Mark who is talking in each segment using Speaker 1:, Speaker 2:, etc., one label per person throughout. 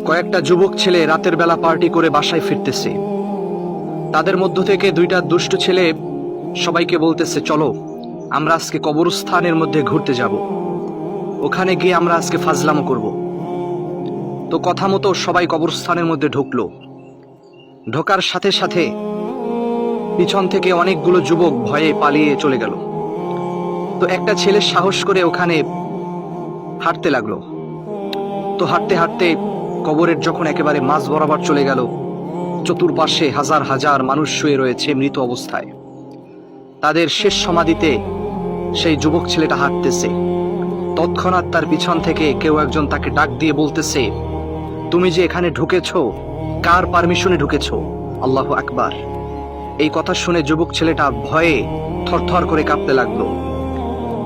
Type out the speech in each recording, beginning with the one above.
Speaker 1: কয়েকটা যুবক ছেলে রাতের বেলা পার্টি করে বাসায় ফিরতেছে। তাদের মধ্য থেকে দুইটা দুষ্ট ছেলে সবাইকে বলতেছে, চলো আমরা আজকে কবরস্থানের মধ্যে ঘুরতে যাব, ওখানে গিয়ে আমরা আজকে ফাজলামো করব। তো কথা মতো সবাই কবরস্থানের মধ্যে ঢুকলো। ঢোকার সাথে সাথে পিছন থেকে অনেকগুলো যুবক ভয়ে পালিয়ে চলে গেল। তো একটা ছেলে সাহস করে ওখানে হাঁটতে লাগলো। তো হাঁটতে হাঁটতে কবরের যখন একেবারে মাঝ বরাবর চলে গেল, চতুর্পাশে হাজার হাজার মানুষ শুয়ে রয়েছে মৃত অবস্থায়। তাদের শেষ সমাধিতে সেই যুবক ছেলেটা হাঁটতেছে। তৎক্ষণাৎ তার পিছন থেকে কেউ একজন তাকে ডাক দিয়ে বলতেছে, তুমি যে এখানে ঢুকেছো, কার পারমিশনে ঢুকেছো? আল্লাহু আকবার। এই কথা শুনে যুবক ছেলেটা ভয়ে থরথর করে কাঁপতে লাগলো।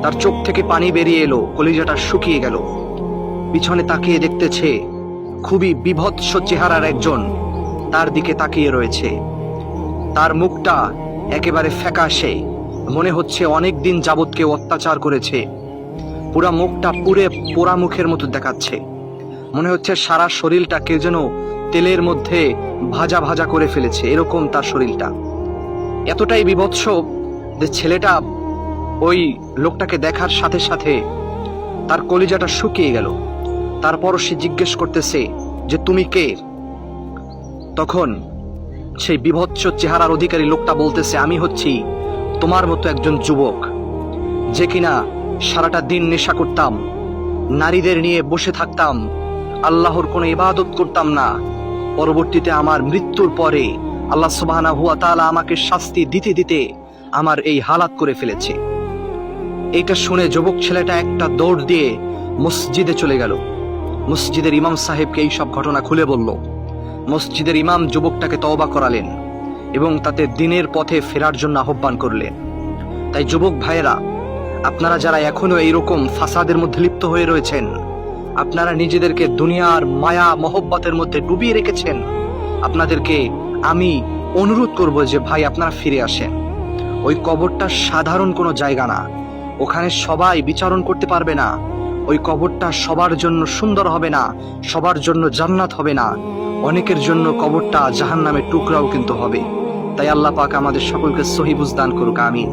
Speaker 1: তার চোখ থেকে পানি বেরিয়ে এলো, কলিজাটা শুকিয়ে গেল। পিছনে তাকিয়ে দেখতেছে খুবই বিভৎস চেহারার একজন তার দিকে তাকিয়ে রয়েছে। তার মুখটা একেবারে ফ্যাকাশে, মনে হচ্ছে অনেক দিন যাবৎ কেউ অত্যাচার করেছে। পুরা মুখটা পুরে পোড়া মুখের মতো দেখাচ্ছে। মনে হচ্ছে সারা শরীরটা কেউ যেন তেলের মধ্যে ভাজা ভাজা করে ফেলেছে, এরকম তার শরীরটা। এতটাই বিভৎস যে ছেলেটা ওই লোকটাকে দেখার সাথে সাথে তার কলিজাটা শুকিয়ে গেল। তারপরও সে জিজ্ঞেস করতেছে যে তুমি কে? তখন সেই বিভৎস চেহারার অধিকারী লোকটা বলতেছে, আমি হচ্ছি তোমার মতো একজন যুবক, যে কিনা সারাটা দিন নেশা করতাম, নারীদের নিয়ে বসে থাকতাম, আল্লাহর কোনো ইবাদত করতাম না। পরবর্তীতে আমার মৃত্যুর পরে আল্লাহ সুবহানাহু ওয়া তাআলা আমাকে শাস্তি দিতে দিতে আমার এই হালাত করে ফেলেছে। এইটা শুনে যুবক ছেলেটা একটা দৌড় দিয়ে মসজিদে চলে গেল। মসজিদের ইমাম সাহেবকে এই সব ঘটনা খুলে বলল। মসজিদের ইমাম যুবকটাকে তওবা করালেন এবং তাতে দিনের পথে ফেরার জন্য আহ্বান করলেন। তাই যুবক ভাইয়েরা, আপনারা যারা এখনো এইরকম ফাসাদের মধ্যে লিপ্ত হয়ে রয়েছেন, আপনারা নিজেদেরকে দুনিয়ার মায়া মহব্বতের মধ্যে ডুবিয়ে রেখেছেন, আপনাদেরকে আমি অনুরোধ করব যে ভাই আপনারা ফিরে আসেন। ওই কবরটা সাধারণ কোনো জায়গা না, ওখানে সবাই বিচারণ করতে পারবে না। ওই কবরটা সবার জন্য সুন্দর হবে না, সবার জন্য জান্নাত হবে না, অনেকের জন্য কবরটা জাহান্নামের টুকরাও কিন্তু হবে। তাই আল্লাহ পাক আমাদের সকলকে সহি বুঝ দান করুক, আমিন।